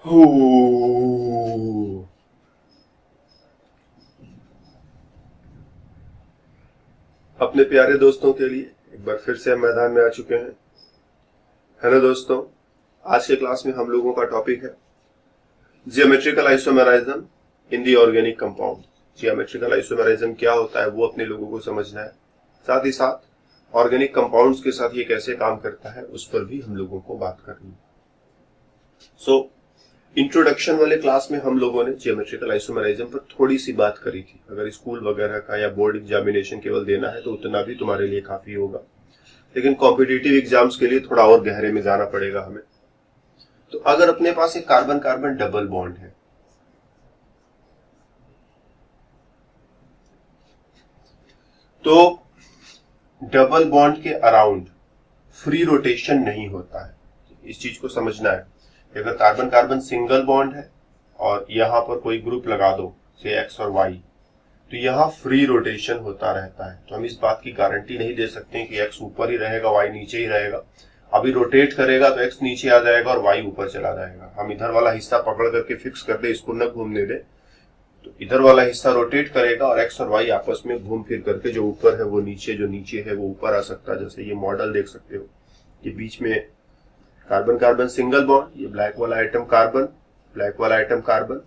हो। अपने प्यारे दोस्तों के लिए एक बार फिर से हम मैदान में आ चुके हैं। हेलो दोस्तों, आज के क्लास में हम लोगों का टॉपिक है geometrical isomerism in the organic compound. Geometrical isomerism क्या होता है वो अपने लोगों को समझना है, साथ ही साथ ऑर्गेनिक कंपाउंड्स के साथ ये कैसे काम करता है उस पर भी हम लोगों को बात करनी है। इंट्रोडक्शन वाले क्लास में हम लोगों ने जियोमेट्रिकल आइसोमेरिज्म पर थोड़ी सी बात करी थी। अगर स्कूल वगैरह का या बोर्ड एग्जामिनेशन केवल देना है तो उतना भी तुम्हारे लिए काफी होगा, लेकिन कॉम्पिटिटिव एग्जाम्स के लिए थोड़ा और गहरे में जाना पड़ेगा हमें। तो अगर अपने पास एक कार्बन कार्बन डबल बॉन्ड है, तो डबल बॉन्ड के अराउंड फ्री रोटेशन नहीं होता है। इस चीज को समझना है। अगर कार्बन कार्बन सिंगल बॉन्ड है और यहां पर कोई ग्रुप लगा दो, से एक्स और वाई, तो यहां फ्री रोटेशन होता रहता है। तो हम इस बात की गारंटी नहीं दे सकते कि एक्स ऊपर ही रहेगा, वाई नीचे ही रहेगा। अभी रोटेट करेगा तो एक्स नीचे आ जाएगा और वाई ऊपर चला जाएगा। हम इधर वाला हिस्सा पकड़ करके फिक्स कर दे, इसको न घूमने दे, तो इधर वाला हिस्सा रोटेट करेगा और एक्स और वाई आपस में घूम फिर करके जो ऊपर है वो नीचे, जो नीचे है वो ऊपर आ सकता है। जैसे ये मॉडल देख सकते हो, ये बीच में कार्बन कार्बन सिंगल बॉन्ड, ये ब्लैक वाला आइटम कार्बन, ब्लैक वाला आइटम कार्बन,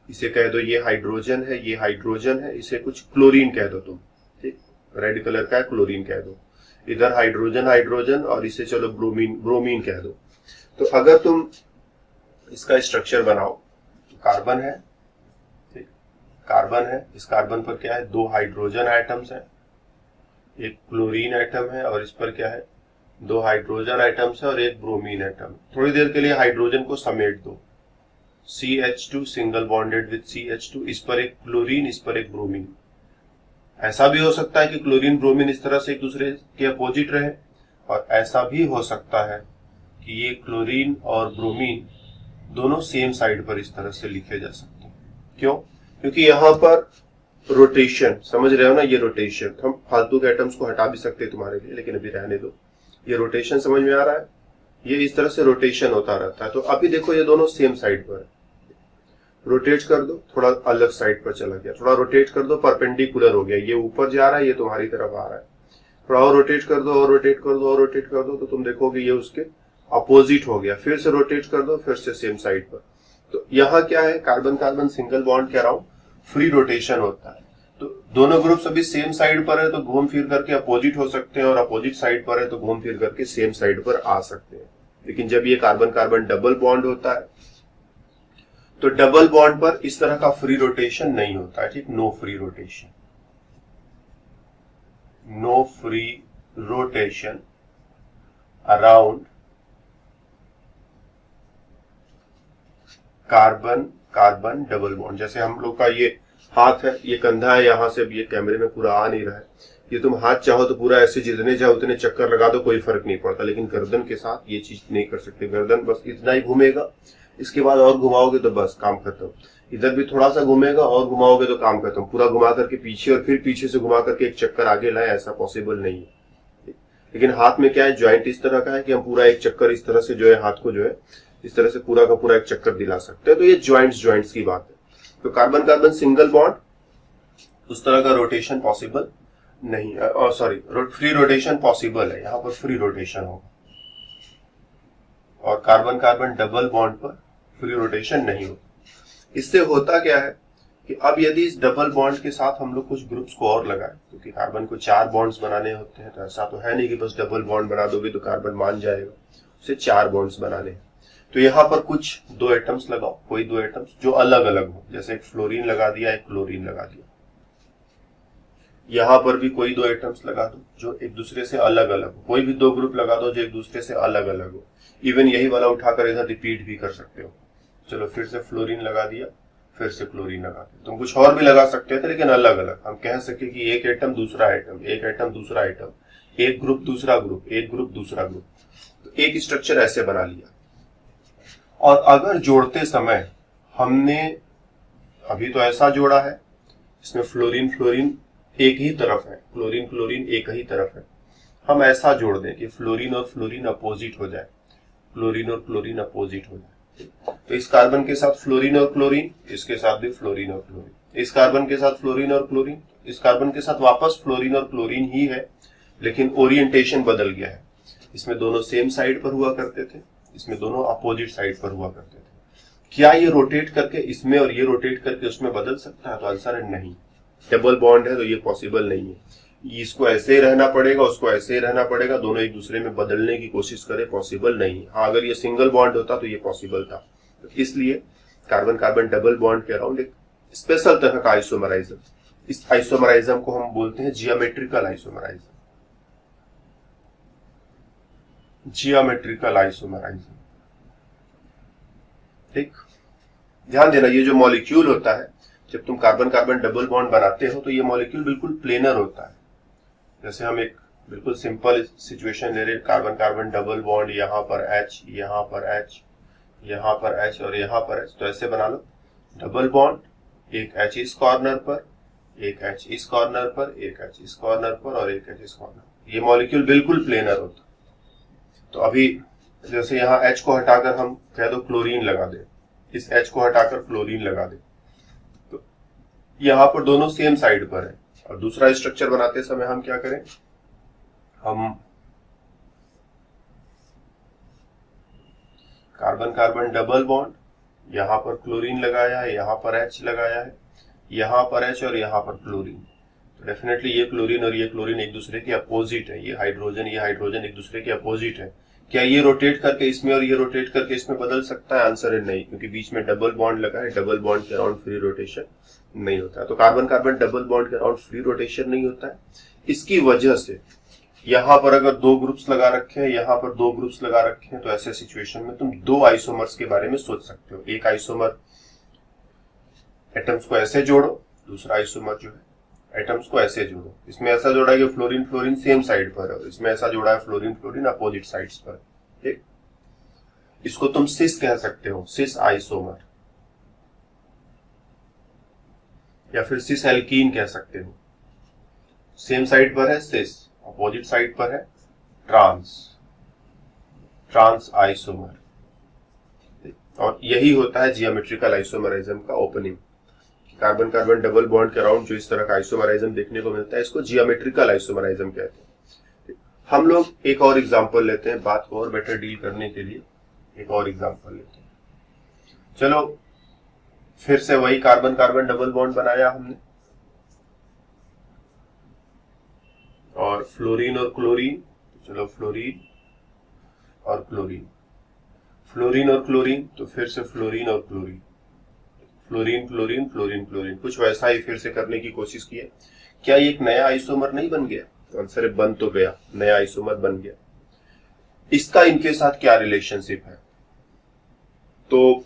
इसे कह दो ये हाइड्रोजन है, ये हाइड्रोजन है, इसे कुछ क्लोरीन कह दो तुम, ठीक, रेड कलर का है, क्लोरीन कह दो। इधर हाइड्रोजन हाइड्रोजन और इसे चलो ब्रोमीन ब्रोमीन कह दो। तो अगर तुम इसका स्ट्रक्चर बनाओ, तो कार्बन है, ठीक, कार्बन है, इस कार्बन पर क्या है, दो हाइड्रोजन आइटम्स है, एक क्लोरीन आइटम है और इस पर क्या है, दो हाइड्रोजन आइटम्स है और एक ब्रोमीन आइटम। थोड़ी देर के लिए हाइड्रोजन को समेट दो, CH2 single bonded with CH2, इस पर एक क्लोरीन, इस पर एक ब्रोमीन। ऐसा भी हो सकता है कि क्लोरीन ब्रोमीन इस तरह से एक दूसरे के अपोजिट रहे, और ऐसा भी हो सकता है कि ये क्लोरीन और ब्रोमीन दोनों सेम साइड पर इस तरह से लिखे जा सकते हैं। क्यों? क्योंकि यहां पर रोटेशन, समझ रहे हो ना, ये रोटेशन, हम फालतू के एटम्स को हटा भी सकते हैं तुम्हारे लिए, लेकिन अभी रहने दो। ये रोटेशन समझ में आ रहा है, ये इस तरह से रोटेशन होता रहता है। तो अभी देखो ये दोनों सेम साइड पर है, रोटेट कर दो, थोड़ा अलग साइड पर चला गया, थोड़ा रोटेट कर दो, परपेंडिकुलर हो गया, ये ऊपर जा रहा है, ये तुम्हारी तरफ आ रहा है, थोड़ा और रोटेट कर दो, और रोटेट कर दो, और रोटेट कर दो, तो तुम देखोगे ये उसके अपोजिट हो गया। फिर से रोटेट कर दो, फिर से सेम साइड पर। तो यहाँ क्या है, कार्बन कार्बन सिंगल बॉन्ड के अराउंड फ्री रोटेशन होता है। तो दोनों ग्रुप्स अभी सेम साइड पर है तो घूम फिर करके अपोजिट हो सकते हैं, और अपोजिट साइड पर है तो घूम फिर करके सेम साइड पर आ सकते हैं। लेकिन जब ये कार्बन कार्बन डबल बॉन्ड होता है तो डबल बॉन्ड पर इस तरह का फ्री रोटेशन नहीं होता है, ठीक, no free rotation, no free rotation around carbon carbon double bond. जैसे हम लोग का ये हाथ है, ये कंधा है, यहां से ये कैमरे में पूरा आ नहीं रहा है, ये तुम हाथ चाहो तो पूरा ऐसे जितने चाहो उतने चक्कर लगा दो, कोई फर्क नहीं पड़ता। लेकिन गर्दन के साथ ये चीज नहीं कर सकते, गर्दन बस इतना ही घूमेगा, इसके बाद और घुमाओगे तो बस काम खत्म। इधर भी थोड़ा सा घूमेगा और घुमाओगे तो काम खत्म। पूरा घुमा करके पीछे और फिर पीछे से घुमा करके एक चक्कर आगे लाए, ऐसा पॉसिबल नहीं है। लेकिन हाथ में क्या है, ज्वाइंट इस तरह का है कि हम पूरा एक चक्कर इस तरह से जो है हाथ को जो है इस तरह से पूरा का पूरा एक चक्कर दिला सकते हैं। तो ये ज्वाइंट्स की बात है। तो कार्बन कार्बन सिंगल बॉन्ड, उस तरह का रोटेशन पॉसिबल नहीं है, और सॉरी, फ्री रोटेशन पॉसिबल है, यहां पर फ्री रोटेशन होगा, और कार्बन कार्बन डबल बॉन्ड पर फ्री रोटेशन नहीं होता। इससे होता क्या है कि अब यदि इस डबल बॉन्ड के साथ हम लोग कुछ ग्रुप्स को और लगाए, क्योंकि कार्बन को 4 बॉन्ड्स बनाने होते हैं, तो ऐसा तो है नहीं कि बस डबल बॉन्ड बना दोगे तो कार्बन मान जाएगा, उसे 4 बॉन्ड्स बनाने हैं। तो यहाँ पर कुछ 2 एटम्स लगाओ, कोई 2 एटम्स जो अलग अलग हो, जैसे एक फ्लोरीन लगा दिया, एक क्लोरीन लगा दिया। यहाँ पर भी कोई 2 एटम्स लगा दो जो एक दूसरे से अलग अलग हो, कोई भी 2 ग्रुप लगा दो जो एक दूसरे से अलग अलग हो। इवन यही वाला उठाकर इधर रिपीट भी कर सकते हो। चलो फिर से फ्लोरीन लगा दिया, फिर से क्लोरीन लगा दिया, तुम कुछ और भी लगा सकते थे, लेकिन अलग अलग। हम कह सके कि एक एटम दूसरा एटम, एक एटम दूसरा एटम, एक ग्रुप दूसरा ग्रुप, एक ग्रुप दूसरा ग्रुप, तो एक स्ट्रक्चर ऐसे बना लिया। और अगर जोड़ते समय हमने अभी तो ऐसा जोड़ा है, इसमें फ्लोरीन फ्लोरीन एक ही तरफ है, क्लोरीन क्लोरीन एक ही तरफ है, हम ऐसा जोड़ दें कि फ्लोरीन और फ्लोरीन अपोजिट हो जाए, क्लोरीन और क्लोरीन अपोजिट हो जाए। तो इस कार्बन के साथ फ्लोरीन और क्लोरीन, इसके साथ भी फ्लोरीन और क्लोरीन, इस कार्बन के साथ फ्लोरीन और क्लोरीन, इस कार्बन के साथ वापस फ्लोरीन और क्लोरीन ही है, लेकिन ओरिएंटेशन बदल गया है। इसमें दोनों सेम साइड पर हुआ करते थे, इसमें दोनों अपोजिट साइड पर हुआ करते थे। क्या ये रोटेट करके इसमें और ये रोटेट करके उसमें बदल सकता है? तो आंसर है नहीं। डबल बॉन्ड है तो ये पॉसिबल नहीं है। इसको ऐसे ही रहना पड़ेगा, उसको ऐसे ही रहना पड़ेगा, दोनों एक दूसरे में बदलने की कोशिश करें, पॉसिबल नहीं है। हाँ, अगर ये सिंगल बॉन्ड होता तो ये पॉसिबल था। तो इसलिए कार्बन कार्बन डबल बॉन्ड के अराउंड एक स्पेशल तरह का आइसोमराइज्म, इस आइसोमराइज्म को हम बोलते हैं जियोमेट्रिकल आइसोमराइज्म। जियोमेट्रिकल आइसोमराइज्म, ठीक। ध्यान देना, ये जो मॉलिक्यूल होता है, जब तुम कार्बन कार्बन डबल बॉन्ड बनाते हो तो ये मॉलिक्यूल बिल्कुल प्लेनर होता है। जैसे हम एक बिल्कुल सिंपल सिचुएशन ले रहे हैं, कार्बन कार्बन डबल बॉन्ड, यहाँ पर H, यहाँ पर H, यहाँ पर H और यहाँ पर H, तो ऐसे बना लो डबल बॉन्ड, एक H इस कॉर्नर पर, एक H इस कॉर्नर पर, एक H इस कॉर्नर पर और एक H इस कॉर्नर। ये मॉलिक्यूल बिल्कुल प्लेनर होता। तो अभी जैसे यहाँ H को हटाकर हम कह दो क्लोरीन लगा दे, इस H को हटाकर क्लोरीन लगा दे, तो यहाँ पर दोनों सेम साइड पर है। और दूसरा स्ट्रक्चर बनाते समय हम क्या करें, हम कार्बन कार्बन डबल बॉन्ड, यहाँ पर क्लोरीन लगाया है, यहाँ पर H लगाया है, यहाँ पर H और यहाँ पर क्लोरीन। तो डेफिनेटली ये क्लोरीन और ये क्लोरीन एक दूसरे के अपोजिट है, ये हाइड्रोजन एक दूसरे के अपोजिट है। क्या ये रोटेट करके इसमें और ये रोटेट करके इसमें बदल सकता है? आंसर है नहीं, क्योंकि बीच में डबल बॉन्ड लगा है, डबल बॉन्ड के अराउंड फ्री रोटेशन नहीं होता है। तो कार्बन कार्बन डबल बॉन्ड के अराउंड फ्री रोटेशन नहीं होता है। इसकी वजह से यहाँ पर अगर दो ग्रुप्स लगा रखे हैं, यहाँ पर दो ग्रुप्स लगा रखे हैं, तो ऐसे सिचुएशन में तुम दो आइसोमर्स के बारे में सोच सकते हो। एक आइसोमर एटम्स को ऐसे जोड़ो, दूसरा आइसोमर जो है एटम्स को ऐसे जोड़ो। इसमें ऐसा जोड़ा है कि फ्लोरीन फ्लोरीन सेम साइड पर है, और इसमें ऐसा जोड़ा है फ्लोरीन फ्लोरीन अपोजिट साइड्स पर। ठीक, इसको तुम सिस कह सकते हो, सिस आइसोमर, या फिर सिस एल्कीन कह सकते हो। सेम साइड पर है सिस, अपोजिट साइड पर है ट्रांस, ट्रांस आइसोमर। और यही होता है जियोमेट्रिकल आइसोमराइज्म का opening. Carbon carbon double bond के अराउंड जो इस तरह का आइसोमराइज्म देखने को मिलता है, इसको जियोमेट्रिकल आइसोमराइज्म कहते हैं। हम लोग एक और एग्जांपल लेते हैं, बात को और बेटर डील करने के लिए एक और एग्जांपल लेते हैं। चलो फिर से वही कार्बन कार्बन डबल बॉन्ड बनाया हमने, और फ्लोरीन और क्लोरीन, चलो फ्लोरीन और क्लोरीन, फ्लोरीन और क्लोरीन, तो फिर से फ्लोरीन और chlorine, fluorine chlorine fluorine chlorine, कुछ वैसा ही फिर से करने की कोशिश की है। क्या ये एक नया आइसोमर नहीं बन गया? आंसर है बन तो गया, नया आइसोमर बन गया। इसका इनके साथ क्या रिलेशनशिप है? तो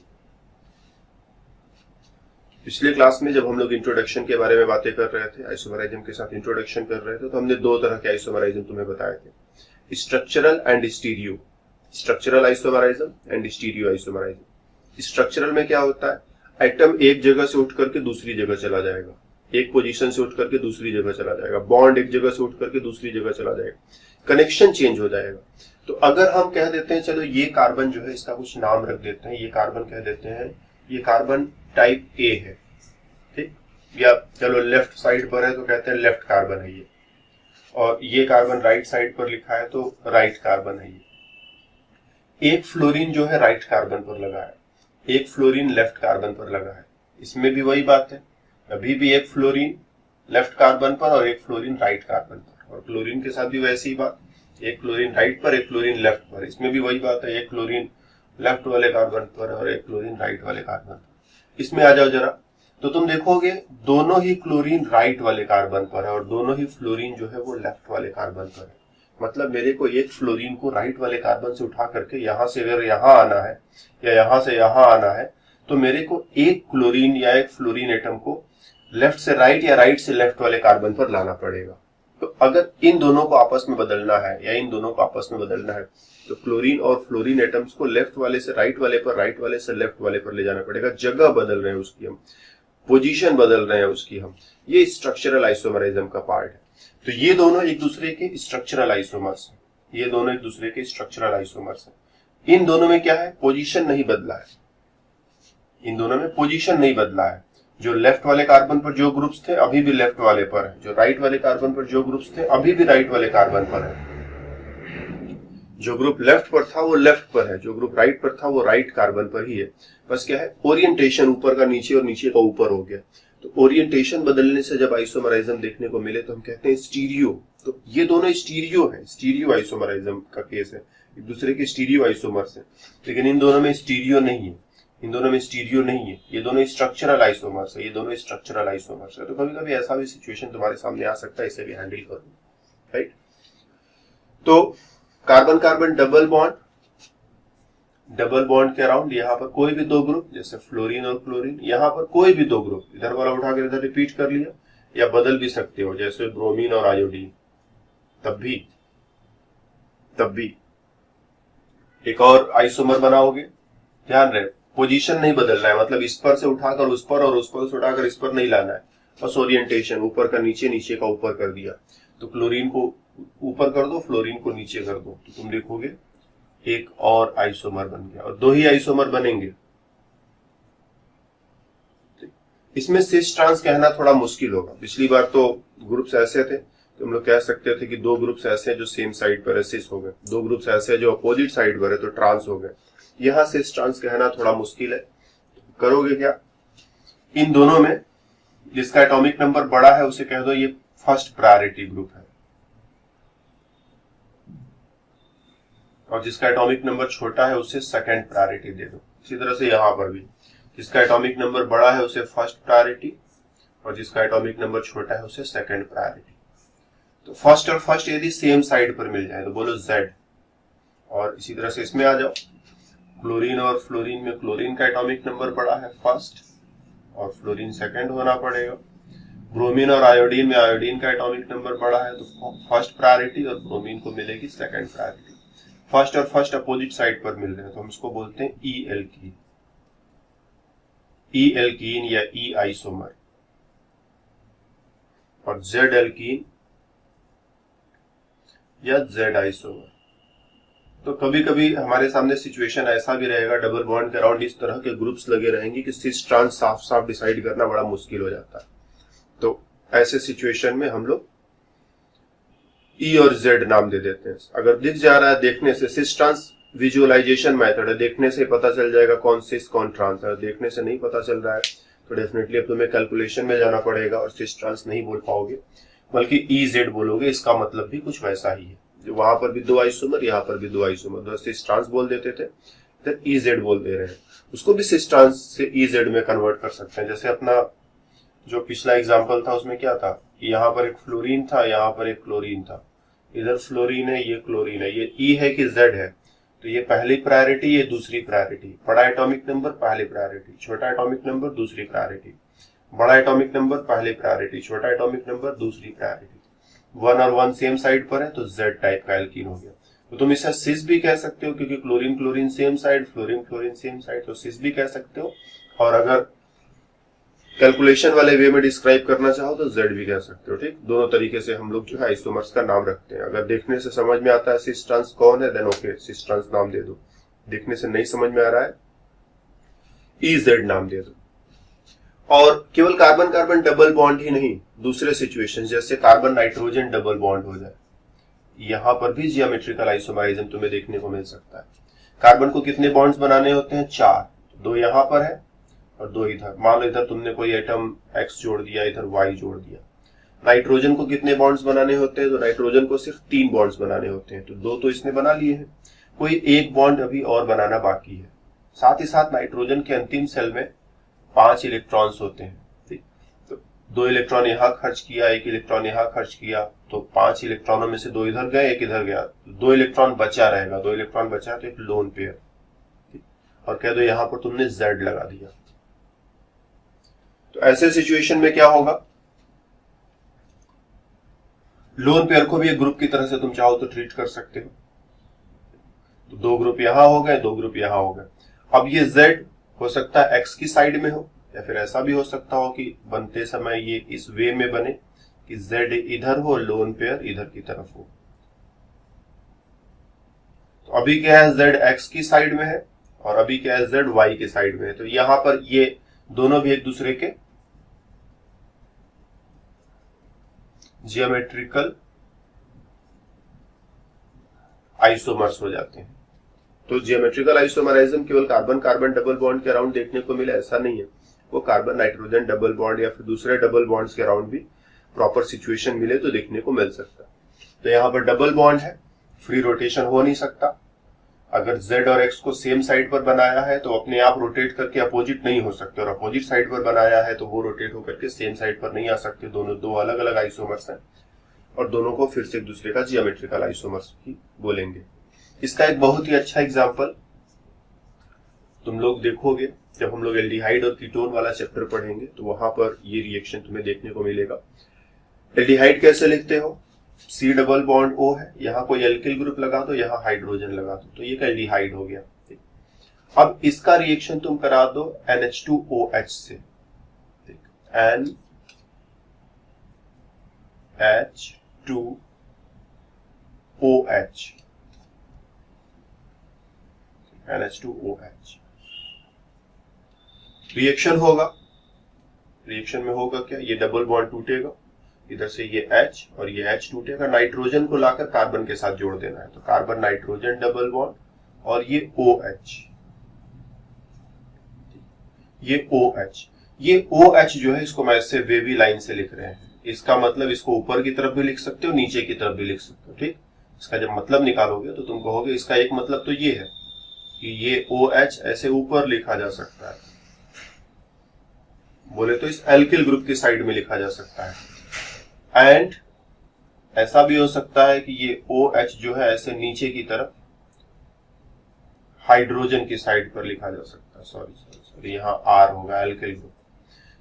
पिछले क्लास में जब हम लोग इंट्रोडक्शन के बारे में बातें कर रहे थे, आइसोमराइज्म के साथ इंट्रोडक्शन कर रहे थे, तो हमने दो तरह के आइसोमराइज्म तुम्हें बताए थे, structural and stereo. Structural isomerism and stereo isomerism. Structural में क्या होता है, एटम एक जगह से उठ करके दूसरी जगह चला जाएगा, एक पोजीशन से उठ करके दूसरी जगह चला जाएगा, बॉन्ड एक जगह से उठ करके दूसरी जगह चला जाएगा, कनेक्शन चेंज हो जाएगा। तो अगर हम कह देते हैं चलो ये कार्बन जो है इसका कुछ नाम रख देते हैं, ये कार्बन कह देते हैं ये कार्बन टाइप ए है, ठीक, या चलो लेफ्ट साइड पर है तो कहते हैं लेफ्ट कार्बन है ये, और ये कार्बन राइट साइड पर लिखा है तो राइट कार्बन है ये। एक फ्लोरीन जो है राइट कार्बन पर लगा है, एक फ्लोरीन लेफ्ट कार्बन पर लगा है। इसमें भी वही बात है, अभी भी एक फ्लोरीन लेफ्ट कार्बन पर और एक फ्लोरीन राइट कार्बन पर, और क्लोरीन के साथ भी वैसी ही बात, एक फ्लोरीन राइट पर एक फ्लोरीन लेफ्ट पर। इसमें भी वही बात है, एक फ्लोरीन लेफ्ट वाले कार्बन पर और एक क्लोरीन राइट वाले कार्बन पर। इसमें आ जाओ जरा, तो तुम देखोगे दोनों ही क्लोरीन राइट वाले कार्बन पर है और दोनों ही फ्लोरीन जो है वो लेफ्ट वाले कार्बन पर है। मतलब मेरे को एक फ्लोरीन को राइट वाले कार्बन से उठा करके यहां से अगर यहां आना है या यहां से यहां आना है, तो मेरे को एक क्लोरीन या एक फ्लोरीन एटम को लेफ्ट से राइट या राइट से लेफ्ट वाले कार्बन पर लाना पड़ेगा। तो अगर इन दोनों को आपस में बदलना है या इन दोनों को आपस में बदलना है, तो क्लोरीन और फ्लोरीन एटम्स को लेफ्ट वाले से राइट वाले पर, राइट वाले से लेफ्ट वाले पर ले जाना पड़ेगा। जगह बदल रहे हैं उसकी हम, पोजीशन बदल रहे हैं उसकी हम। ये स्ट्रक्चरल आइसोमराइज्म का पार्ट है। तो ये दोनों एक दूसरे के स्ट्रक्चरल आइसोमर्स हैं, ये दोनों एक दूसरे के स्ट्रक्चरल आइसोमर्स हैं। इन दोनों में क्या है, पोजीशन नहीं बदला है, इन दोनों में पोजीशन नहीं बदला है। जो लेफ्ट वाले कार्बन पर जो ग्रुप्स थे अभी भी लेफ्ट वाले पर है, जो राइट वाले कार्बन पर जो ग्रुप्स थे अभी भी राइट वाले कार्बन पर है। जो ग्रुप लेफ्ट पर था वो लेफ्ट पर है, जो ग्रुप राइट पर था वो राइट कार्बन पर ही है। बस क्या है, ओरिएंटेशन ऊपर का नीचे और नीचे का ऊपर हो गया। तो ओरिएंटेशन बदलने से जब आइसोमराइज्म देखने को मिले तो हम कहते हैं स्टीरियो। तो ये दोनों स्टीरियो है, स्टीरियो आइसोमराइज्म का केस है, एक दूसरे के स्टीरियो आइसोमर्स है। लेकिन इन दोनों में स्टीरियो नहीं है, इन दोनों में स्टीरियो नहीं है, ये दोनों स्ट्रक्चरल आइसोमर्स है, ये दोनों स्ट्रक्चरल आइसोमर्स है। तो कभी कभी ऐसा भी सिचुएशन तुम्हारे सामने आ सकता है, इसे भी हैंडल करो, राइट। तो कार्बन कार्बन डबल बॉन्ड के अराउंड यहाँ पर कोई भी दो ग्रुप, जैसे फ्लोरीन और क्लोरीन, यहाँ पर कोई भी दो ग्रुप, इधर वाला उठाकर इधर रिपीट कर लिया, या बदल भी सकते हो, जैसे ब्रोमीन और आयोडीन, तब भी एक और आइसोमर बनाओगे। ध्यान रहे, पोजीशन नहीं बदलना है, मतलब इस पर से उठाकर उस पर और उस पर से उठाकर इस पर नहीं लाना है, बस ओरिएंटेशन ऊपर का नीचे, नीचे का ऊपर कर दिया। तो क्लोरीन को ऊपर कर दो, फ्लोरीन को नीचे कर दो, तो तुम देखोगे एक और आइसोमर बन गया, और दो ही आइसोमर बनेंगे। इसमें सिस ट्रांस कहना थोड़ा मुश्किल होगा। पिछली बार तो ग्रुप्स ऐसे थे तो हम लोग कह सकते थे कि दो ग्रुप्स ऐसे हैं जो सेम साइड पर है, सिस हो गए, दो ग्रुप्स ऐसे हैं जो अपोजिट साइड पर है तो ट्रांस हो गए। यहां सिस ट्रांस कहना थोड़ा मुश्किल है। करोगे क्या, इन दोनों में जिसका एटॉमिक नंबर बड़ा है उसे कह दो ये फर्स्ट प्रायोरिटी ग्रुप है, और जिसका एटॉमिक नंबर छोटा है उसे सेकंड प्रायोरिटी दे दो। इसी तरह से यहां पर भी जिसका एटॉमिक नंबर बड़ा है उसे फर्स्ट प्रायोरिटी, और जिसका एटॉमिक नंबर छोटा है उसे सेकंड प्रायोरिटी। तो फर्स्ट और फर्स्ट यदि सेम साइड पर मिल जाए तो बोलो Z। और इसी तरह से इसमें आ जाओ, क्लोरीन और फ्लोरीन में क्लोरीन का एटॉमिक नंबर बड़ा है फर्स्ट, और फ्लोरीन सेकंड होना पड़ेगा। ब्रोमीन और आयोडीन में आयोडीन का एटॉमिक नंबर बड़ा है तो फर्स्ट प्रायोरिटी, और ब्रोमीन को मिलेगी सेकंड प्रायोरिटी। फर्स्ट और फर्स्ट अपोजिट साइड पर मिल रहे हैं तो हम इसको बोलते हैं ई एल्कीन, ई एल्कीन या ई आइसोमर। और जेड एल्कीन या जेड आइसोमर। तो कभी कभी हमारे सामने सिचुएशन ऐसा भी रहेगा, डबल बॉन्ड के अराउंड इस तरह के ग्रुप्स लगे रहेंगे कि सिस ट्रांस साफ साफ डिसाइड करना बड़ा मुश्किल हो जाता है। तो ऐसे सिचुएशन में हम लोग ई और जेड नाम दे देते हैं। अगर दिख जा रहा है देखने से, सिस ट्रांस विजुअलाइजेशन मेथड है, देखने से पता चल जाएगा कौन सिस कौन ट्रांस है। देखने से नहीं पता चल रहा है तो डेफिनेटली अब तुम्हें कैलकुलेशन में जाना पड़ेगा और सिस ट्रांस नहीं बोल पाओगे, बल्कि ई जेड बोलोगे। इसका मतलब भी कुछ वैसा ही है, जो वहां पर भी दो आइसोमर, यहाँ पर भी दो आइसोमर, तो सिस ट्रांस बोल देते थे, फिर ई जेड बोल दे रहे हैं, उसको भी सिस ट्रांस से ई जेड में कन्वर्ट कर सकते हैं। जैसे अपना जो पिछला एग्जाम्पल था उसमें क्या था, यहाँ पर एक फ्लोरीन था, यहाँ पर एक क्लोरीन था, इधर फ्लोरीन है, ये क्लोरीन है, ये ई है कि जेड है, तो ये पहली प्रायोरिटी, ये दूसरी प्रायोरिटी। बड़ा एटॉमिक नंबर पहली प्रायोरिटी, छोटा एटॉमिक नंबर दूसरी प्रायोरिटी, बड़ा एटॉमिक नंबर पहली प्रायोरिटी, छोटा एटॉमिक नंबर दूसरी प्रायोरिटी। 1 और 1 सेम साइड पर है तो जेड टाइप का एल्कीन हो गया। तो तुम इसे सिस भी कह सकते हो, क्योंकि chlorine chlorine same side, fluorine fluorine same side, तो सिस भी कह सकते हो। और अगर कैलकुलेशन वाले वे में डिस्क्राइब करना चाहो तो जेड भी कह सकते हो। ठीक, दोनों तरीके से हम लोग जो है आइसोमर्स का नाम रखते हैं। अगर देखने से समझ में आता है सिस ट्रांस कौन है, देन ओके सिस ट्रांस नाम दे दो। देखने से नहीं समझ में आ रहा है, ई जेड नाम दे दो। और केवल कार्बन कार्बन डबल बॉन्ड ही नहीं, दूसरे सिचुएशन जैसे कार्बन नाइट्रोजन डबल बॉन्ड हो जाए, यहां पर भी जियोमेट्रिकल आइसोमराइज्म तुम्हें देखने को मिल सकता है। कार्बन को कितने बॉन्ड्स बनाने होते हैं, 4, 2 यहां पर है और 2 इधर। मान लो इधर तुमने कोई एटम X जोड़ दिया, इधर Y जोड़ दिया। नाइट्रोजन को कितने बॉन्ड्स बनाने होते हैं, तो नाइट्रोजन को सिर्फ 3 बॉन्ड्स बनाने होते हैं, तो 2 तो इसने बना लिए हैं, कोई 1 बॉन्ड अभी और बनाना बाकी है। साथ ही साथ नाइट्रोजन के अंतिम सेल में 5 इलेक्ट्रॉन्स होते हैं। ठीक, तो 2 इलेक्ट्रॉन यहाँ खर्च किया, 1 इलेक्ट्रॉन यहाँ खर्च किया, तो 5 इलेक्ट्रॉनों में से 2 इधर गए, 1 इधर गया, 2 इलेक्ट्रॉन बचा रहेगा। 2 इलेक्ट्रॉन बचा तो एक लोन पेयर, और कह दो यहां पर तुमने Z लगा दिया। तो ऐसे सिचुएशन में क्या होगा, लोन पेयर को भी एक ग्रुप की तरह से तुम चाहो तो ट्रीट कर सकते हो। तो 2 ग्रुप यहां हो गए, 2 ग्रुप यहां हो गए। अब ये Z हो सकता है X की साइड में हो, या फिर ऐसा भी हो सकता हो कि बनते समय ये इस वे में बने कि Z इधर हो, लोन पेयर इधर की तरफ हो। तो अभी क्या है, Z X की साइड में है और अभी क्या है Z Y के साइड में है, तो यहां पर ये दोनों भी एक दूसरे के जियोमेट्रिकल आइसोमर्स हो जाते हैं। तो जियोमेट्रिकल आइसोमरिज्म केवल कार्बन कार्बन डबल बॉन्ड के अराउंड देखने को मिले ऐसा नहीं है, वो कार्बन नाइट्रोजन डबल बॉन्ड या फिर दूसरे डबल बॉन्ड्स के अराउंड भी प्रॉपर सिचुएशन मिले तो देखने को मिल सकता है। तो यहाँ पर डबल बॉन्ड है, फ्री रोटेशन हो नहीं सकता। अगर Z और X को सेम साइड पर बनाया है तो अपने आप रोटेट करके अपोजिट नहीं हो सकते, और अपोजिट साइड पर बनाया है तो वो रोटेट होकर के सेम साइड पर नहीं आ सकते। दोनों दो अलग अलग आइसोमर्स हैं और दोनों को फिर से एक दूसरे का जियोमेट्रिकल आइसोमर्स ही बोलेंगे। इसका एक बहुत ही अच्छा एग्जाम्पल तुम लोग देखोगे जब हम लोग एल्डिहाइड और कीटोन वाला चैप्टर पढ़ेंगे, तो वहां पर ये रिएक्शन तुम्हें देखने को मिलेगा। एल्डिहाइड कैसे लिखते हो, C डबल बॉन्ड O है, यहाँ कोई एल्किल ग्रुप लगा दो, यहाँ हाइड्रोजन लगा दो, तो ये एल्डिहाइड हो गया। अब इसका रिएक्शन तुम करा दो NH2OH से, NH2OH रिएक्शन होगा। रिएक्शन में होगा क्या, ये डबल बॉन्ड टूटेगा, इधर से ये H और ये H टूटेगा, नाइट्रोजन को लाकर कार्बन के साथ जोड़ देना है, तो कार्बन नाइट्रोजन डबल बॉन्ड और ये OH, ये OH जो है इसको मैं इससे वेवी लाइन से लिख रहे हैं। इसका मतलब इसको ऊपर की तरफ भी लिख सकते हो, नीचे की तरफ भी लिख सकते हो। ठीक, इसका जब मतलब निकालोगे तो तुम कहोगे इसका एक मतलब तो ये है कि ये OH ऐसे ऊपर लिखा जा सकता है, बोले तो इस एल्किल ग्रुप की साइड में लिखा जा सकता है। एंड ऐसा भी हो सकता है कि ये OH जो है ऐसे नीचे की तरफ हाइड्रोजन की साइड पर लिखा जा सकता है। सॉरी यहाँ R होगा, एल्किल ग्रुप।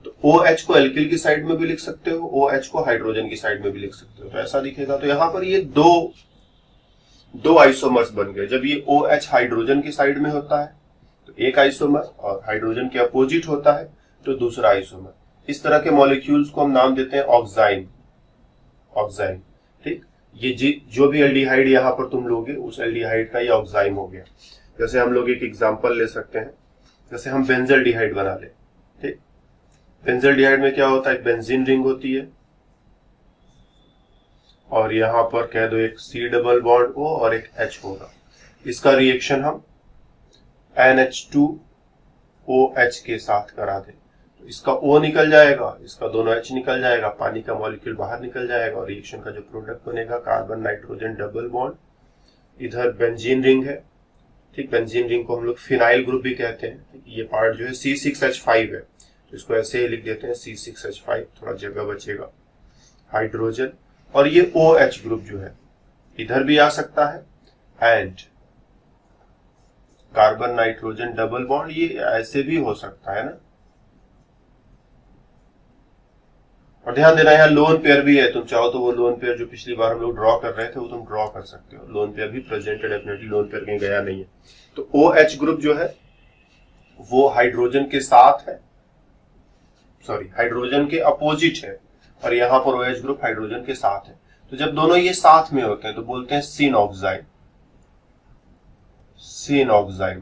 तो OH को एल्किल की साइड में भी लिख सकते हो, OH को हाइड्रोजन की साइड में भी लिख सकते हो, तो ऐसा दिखेगा। तो यहाँ पर ये दो आइसोमर्स बन गए। जब ये OH हाइड्रोजन की साइड में होता है तो एक आइसोमर, और हाइड्रोजन के अपोजिट होता है तो दूसरा आइसोमर। इस तरह के मॉलिक्यूल्स को हम नाम देते हैं ऑक्साइन। ठीक, ये जो भी एल्डिहाइड यहाँ पर तुम लोगे उस एल्डिहाइड का ये ऑक्साइन हो गया। जैसे हम लोग एक एग्जांपल ले सकते हैं, जैसे हम बेंजल्डिहाइड बना ले। ठीक, बेंजल्डिहाइड में क्या होता है, एक बेंजीन रिंग होती है और यहां पर कह दो एक C डबल बॉन्ड O और एक H होगा। इसका रिएक्शन हम NH2OH के साथ करा दें तो इसका O निकल जाएगा, इसका दोनों H निकल जाएगा, पानी का मॉलिक्यूल बाहर निकल जाएगा और रिएक्शन का जो प्रोडक्ट बनेगा कार्बन नाइट्रोजन डबल बॉन्ड, इधर बेंजीन रिंग है। ठीक, बेंजीन रिंग को हम लोग फिनाइल ग्रुप भी कहते हैं। ये पार्ट जो है C6H5 है, तो इसको ऐसे ही लिख देते हैं C6H5, थोड़ा जगह बचेगा। हाइड्रोजन और ये OH ग्रुप जो है इधर भी आ सकता है, and carbon nitrogen double bond ये ऐसे भी हो सकता है ना। और ध्यान देना यहाँ लोन पेयर भी है, तुम चाहो तो वो लोन पेयर जो पिछली बार हम लोग ड्रॉ कर रहे थे वो तुम ड्रॉ कर सकते हो। लोन पेयर भी प्रेजेंट है, डेफिनेटली लोन पेयर कहीं गया नहीं है। तो OH ग्रुप जो है वो हाइड्रोजन के साथ है, सॉरी हाइड्रोजन के अपोजिट है, और यहाँ पर OH ग्रुप हाइड्रोजन के साथ है। तो जब दोनों ये साथ में होते हैं तो बोलते हैं सिन ऑक्साइम,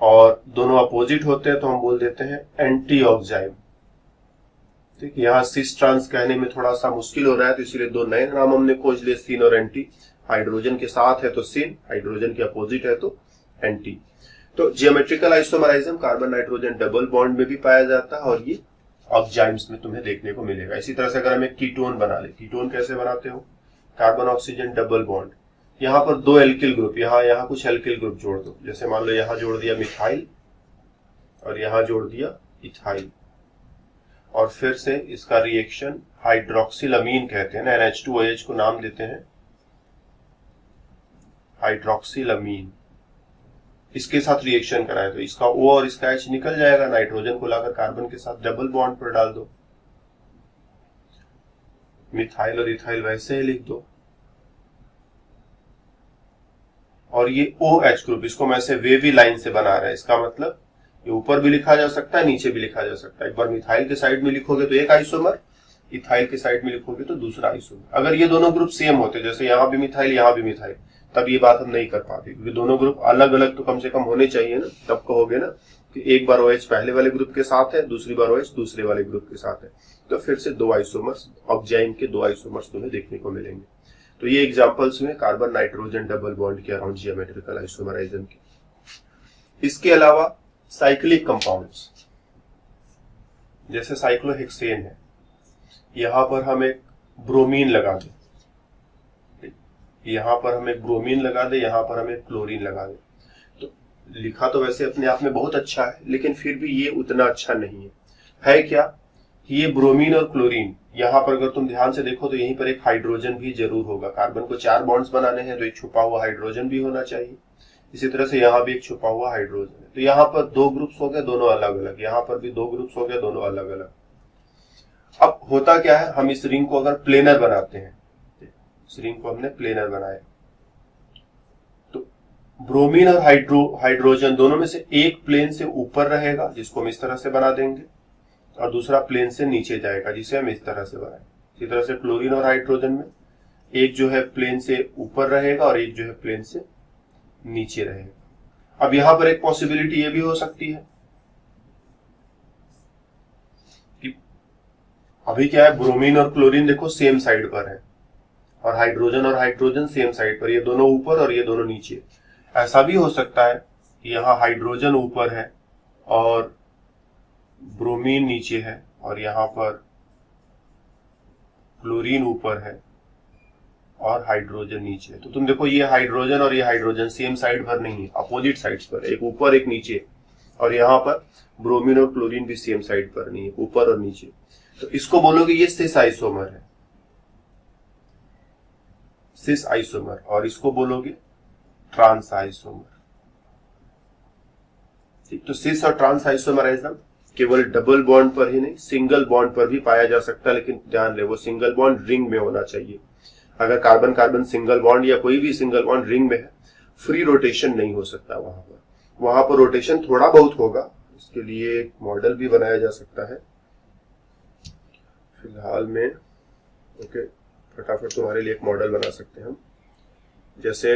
और दोनों अपोजिट होते हैं तो हम बोल देते हैं एंटी ऑक्साइम। ठीक, यहाँ सिस ट्रांस कहने में थोड़ा सा मुश्किल हो रहा है तो इसीलिए दो नए नाम हमने खोज लिए, सिन और एंटी। हाइड्रोजन के साथ है तो सिन, हाइड्रोजन के अपोजिट है तो एंटी। तो geometrical isomerism carbon nitrogen double bond में भी पाया जाता है और ये ऑक्साइम्स में तुम्हें देखने को मिलेगा। इसी तरह से अगर हम एक कीटोन बना ले, कीटोन कैसे बनाते हो, कार्बन ऑक्सीजन डबल बॉन्ड, यहाँ पर दो एल्किल ग्रुप, यहाँ कुछ एल्किल ग्रुप जोड़ दो। जैसे मान लो यहाँ जोड़ दिया मिथाइल और यहाँ जोड़ दिया इथाइल, और फिर से इसका रिएक्शन हाइड्रोक्सिलअमीन कहते हैं ना, NH2OH को नाम देते हैं हाइड्रोक्सिलअमीन। इसके साथ रिएक्शन कराए तो इसका O और इसका H निकल जाएगा, नाइट्रोजन को लाकर कार्बन के साथ डबल बॉन्ड पर डाल दो, मिथाइल और इथाइल वैसे ही लिख दो, और ये OH ग्रुप इसको मैं ऐसे वेवी लाइन से बना रहा है। इसका मतलब ये ऊपर भी लिखा जा सकता है, नीचे भी लिखा जा सकता है। एक बार मिथाइल के साइड में लिखोगे तो एक आइसोमर, इथाइल के साइड में लिखोगे तो दूसरा आइसोमर। अगर ये दोनों ग्रुप सेम होते, जैसे यहाँ भी मिथाइल यहाँ भी मिथाइल, तब ये बात हम नहीं कर पाते, क्योंकि दोनों ग्रुप अलग अलग तो कम से कम होने चाहिए ना, तब कहोगे ना कि एक बार OH पहले वाले ग्रुप के साथ है, दूसरी बार OH दूसरे वाले ग्रुप के साथ है, तो फिर से दो आइसोमर्स, ऑक्जाइन के दो आइसोमर्स तुम्हें देखने को मिलेंगे। तो ये एग्जांपल्स हुए कार्बन नाइट्रोजन डबल बॉन्ड के अराउंड जियोमेट्रिकल आइसोमराइज्म के। इसके अलावा साइक्लिक कंपाउंड्स, जैसे साइक्लोहेक्सेन है, यहां पर हम एक ब्रोमीन लगा दें, यहां पर हम एक ब्रोमीन लगा दें, यहां पर हम एक क्लोरीन लगा दें, तो लिखा तो वैसे अपने आप में बहुत अच्छा है, लेकिन फिर भी ये उतना अच्छा नहीं है। है क्या, ये ब्रोमीन और क्लोरीन, यहां पर अगर तुम ध्यान से देखो तो यहीं पर एक हाइड्रोजन भी जरूर होगा। कार्बन को 4 बॉन्ड्स बनाने हैं तो एक छुपा हुआ हाइड्रोजन भी होना चाहिए। इसी तरह से यहाँ भी एक छुपा हुआ हाइड्रोजन है। तो यहाँ पर 2 ग्रुप्स हो गए, दोनों अलग अलग, यहाँ पर भी 2 ग्रुप्स हो गए, दोनों अलग अलग। अब होता क्या है, हम इस रिंग को अगर प्लेनर बनाते हैं, इस रिंग को हमने प्लेनर बनाया, तो ब्रोमीन और हाइड्रोजन दोनों में से एक प्लेन से ऊपर रहेगा, जिसको हम इस तरह से बना देंगे, और दूसरा प्लेन से नीचे जाएगा, जिसे हम इस तरह से बनाएंगे। इसी तरह से क्लोरीन और हाइड्रोजन में एक जो है प्लेन से ऊपर रहेगा और एक जो है प्लेन से नीचे रहेगा। अब यहां पर एक पॉसिबिलिटी ये भी हो सकती है कि अभी क्या है, ब्रोमीन और क्लोरीन देखो सेम साइड पर है, और हाइड्रोजन सेम साइड पर, ये दोनों ऊपर और ये दोनों नीचे। ऐसा भी हो सकता है कि यहाँ हाइड्रोजन ऊपर है और ब्रोमीन नीचे है, और यहां पर क्लोरीन ऊपर है और हाइड्रोजन नीचे है। तो तुम देखो ये हाइड्रोजन और ये हाइड्रोजन सेम साइड पर नहीं है, अपोजिट साइड्स पर, एक ऊपर एक नीचे, और यहाँ पर ब्रोमीन और क्लोरीन भी सेम साइड पर नहीं है, ऊपर और नीचे। तो इसको बोलोगे ये सिस आइसोमर है, सिस आइसोमर, और इसको बोलोगे ट्रांस आइसोमर। ठीक, तो सिस और ट्रांस आइसोमराइज्म केवल डबल बॉन्ड पर ही नहीं, सिंगल बॉन्ड पर भी पाया जा सकता है, लेकिन ध्यान रहे वो सिंगल बॉन्ड रिंग में होना चाहिए। अगर कार्बन कार्बन सिंगल बॉन्ड या कोई भी सिंगल बॉन्ड रिंग में है, फ्री रोटेशन नहीं हो सकता वहां पर रोटेशन थोड़ा बहुत होगा। इसके लिए एक मॉडल भी बनाया जा सकता है फिलहाल में। ओके, फटाफट तुम्हारे लिए एक मॉडल बना सकते हैं हम, जैसे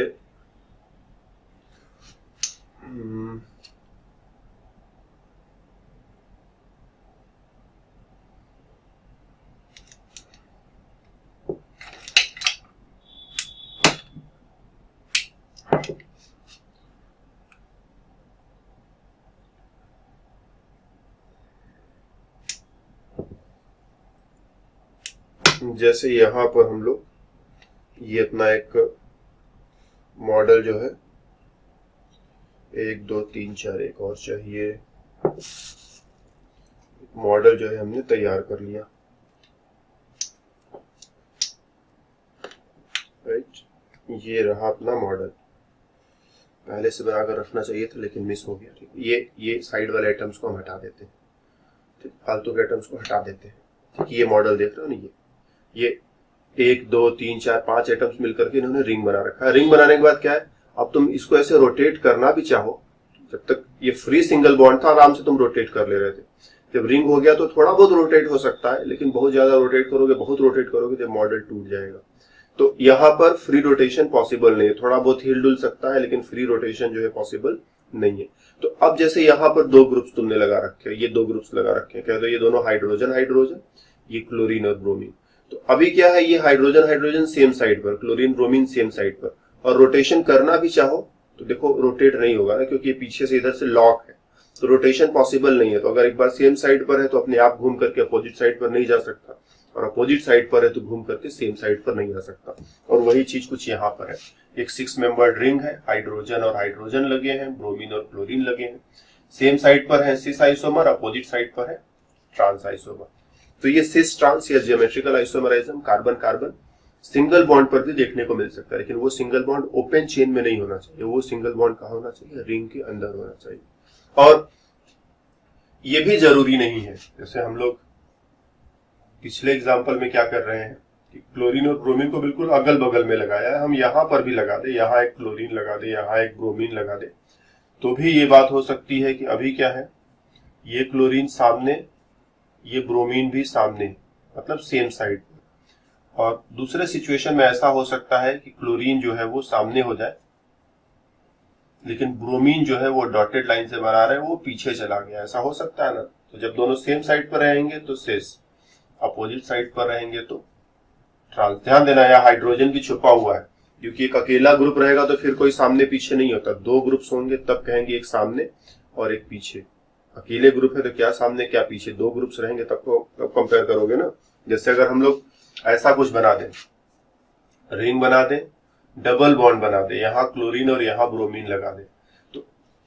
जैसे यहां पर हम लोग ये अपना एक मॉडल जो है 1 2 3 4 एक और चाहिए, मॉडल जो है हमने तैयार कर लिया, राइट। ये रहा अपना मॉडल, पहले से बनाकर रखना चाहिए था लेकिन मिस हो गया। ठीक, ये साइड वाले आइटम्स को हम हटा देते हैं, ठीक, फालतू के आइटम्स को हटा देते हैं। ठीक, ये मॉडल देख रहे हो ना, ये 1 2 3 4 5 आइटम्स मिलकर के इन्होंने रिंग बना रखा है। रिंग बनाने के बाद क्या है, अब तुम इसको ऐसे रोटेट करना भी चाहो, जब तक ये फ्री सिंगल बॉन्ड था आराम से तुम रोटेट कर ले रहे थे, जब रिंग हो गया तो थोड़ा बहुत रोटेट हो सकता है, लेकिन बहुत ज्यादा रोटेट करोगे, बहुत रोटेट करोगे तो मॉडल टूट जाएगा। तो यहाँ पर फ्री रोटेशन पॉसिबल नहीं है, थोड़ा बहुत हिल डुल सकता है, लेकिन फ्री रोटेशन जो है पॉसिबल नहीं है। तो अब जैसे यहाँ पर 2 ग्रुप्स तुमने लगा रखे हैं, ये 2 ग्रुप्स लगा रखे हैं, कह दो ये दोनों हाइड्रोजन, ये क्लोरीन और ब्रोमीन। तो अभी क्या है, ये हाइड्रोजन सेम साइड पर, क्लोरीन ब्रोमीन सेम साइड पर, और रोटेशन करना भी चाहो तो देखो रोटेट नहीं होगा ना, क्योंकि पीछे से इधर से लॉक है, तो रोटेशन पॉसिबल नहीं है। तो अगर एक बार सेम साइड पर है तो अपने आप घूम करके अपोजिट साइड पर नहीं जा सकता, और अपोजिट साइड पर है तो घूम करके सेम साइड पर नहीं आ सकता। और वही चीज कुछ यहाँ पर है, एक 6 मेंबर्ड रिंग है, हाइड्रोजन और हाइड्रोजन लगे हैं, ब्रोमीन और क्लोरीन लगे हैं, सेम साइड पर है सिस आइसोमर, अपोजिट साइड पर है ट्रांस आइसोमर। तो ये सिस ट्रांस या geometrical isomerism carbon carbon single bond पर भी देखने को मिल सकता है, लेकिन वो सिंगल बॉन्ड ओपन चेन में नहीं होना चाहिए, वो सिंगल बॉन्ड कहाँ होना चाहिए, रिंग के अंदर होना चाहिए। और ये भी जरूरी नहीं है, जैसे हम लोग पिछले एग्जाम्पल में क्या कर रहे हैं कि क्लोरीन और ब्रोमीन को बिल्कुल अगल बगल में लगाया है, हम यहाँ पर भी लगा दे, यहाँ एक क्लोरीन लगा दे, यहाँ एक ब्रोमीन लगा दे, तो भी ये बात हो सकती है कि अभी क्या है, ये क्लोरीन सामने, ये ब्रोमीन भी सामने, मतलब सेम साइड। और दूसरे सिचुएशन में ऐसा हो सकता है कि क्लोरीन जो है वो सामने हो जाए, लेकिन ब्रोमीन जो है वो डॉटेड लाइन से बना रहे हैं वो पीछे चला गया, ऐसा हो सकता है ना। तो जब दोनों सेम साइड पर रहेंगे तो सिस, अपोजिट साइड पर रहेंगे तो ट्रांस। ध्यान देना यहाँ हाइड्रोजन भी छुपा हुआ है, क्योंकि एक अकेला ग्रुप रहेगा तो फिर कोई सामने पीछे नहीं होता, दो ग्रुप्स होंगे तब कहेंगे एक सामने और एक पीछे। अकेले ग्रुप है तो क्या सामने क्या पीछे, दो ग्रुप्स रहेंगे तब तो कंपेयर करोगे ना। जैसे अगर हम लोग ऐसा कुछ बना दें, रिंग बना दें, डबल बॉन्ड बना दे, यहाँ क्लोरीन और यहाँ ब्रोमीन लगा दे, तो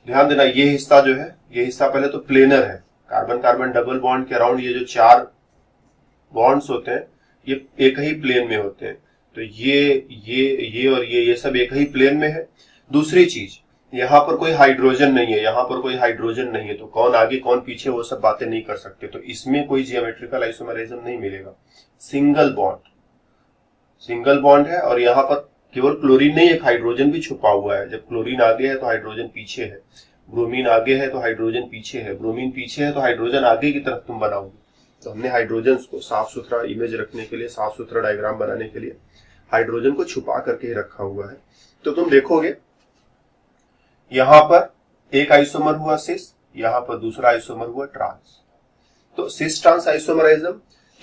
ध्यान देना ये हिस्सा जो है, ये हिस्सा पहले तो प्लेनर है, कार्बन कार्बन डबल बॉन्ड के अराउंड ये जो चार बॉन्ड्स होते हैं ये एक ही प्लेन में होते हैं, तो ये और ये सब एक ही प्लेन में है। दूसरी चीज, यहाँ पर कोई हाइड्रोजन नहीं है, यहाँ पर कोई हाइड्रोजन नहीं है, तो कौन आगे कौन पीछे वो सब बातें नहीं कर सकते, तो इसमें कोई जियोमेट्रिकल आइसोमरिज्म नहीं मिलेगा। सिंगल बॉन्ड है और यहाँ पर केवल क्लोरीन नहीं, एक हाइड्रोजन भी छुपा हुआ है। जब क्लोरीन आगे है तो हाइड्रोजन पीछे है, ब्रोमीन आगे है तो हाइड्रोजन पीछे है, ब्रोमीन पीछे है तो हाइड्रोजन आगे की तरफ तुम बनाओगे। तो हमने हाइड्रोजन को साफ सुथरा इमेज रखने के लिए, साफ सुथरा डायग्राम बनाने के लिए हाइड्रोजन को छुपा करके ही रखा हुआ है। तो तुम देखोगे यहां पर एक आइसोमर हुआ सिस, यहां पर दूसरा आइसोमर हुआ ट्रांस। तो सिस ट्रांस आइसोमराइज्म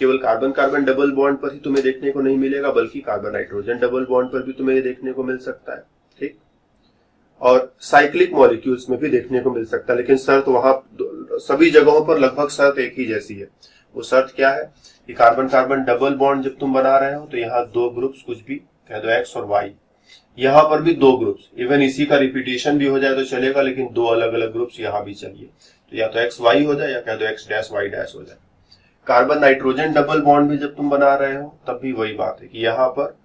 केवल कार्बन कार्बन डबल बॉन्ड पर ही तुम्हें देखने को नहीं मिलेगा, बल्कि कार्बन नाइट्रोजन डबल बॉन्ड पर भी तुम्हें देखने को मिल सकता है, ठीक। और साइक्लिक मॉलिक्यूल्स में भी देखने को मिल सकता है, लेकिन शर्त वहां सभी जगहों पर लगभग शर्त एक ही जैसी है। वो शर्त क्या है कि कार्बन कार्बन डबल बॉन्ड जब तुम बना रहे हो तो यहाँ दो ग्रुप्स, कुछ भी कह दो एक्स और वाई, यहाँ पर भी दो ग्रुप्स, इवन इसी का रिपीटेशन भी हो जाए तो चलेगा, लेकिन दो अलग अलग ग्रुप्स यहाँ भी चाहिए। तो या तो एक्स वाई हो जाए या कह दो एक्स डैश वाई डैश हो जाए। कार्बन नाइट्रोजन डबल बॉन्ड भी जब तुम बना रहे हो तब भी वही बात है कि यहाँ पर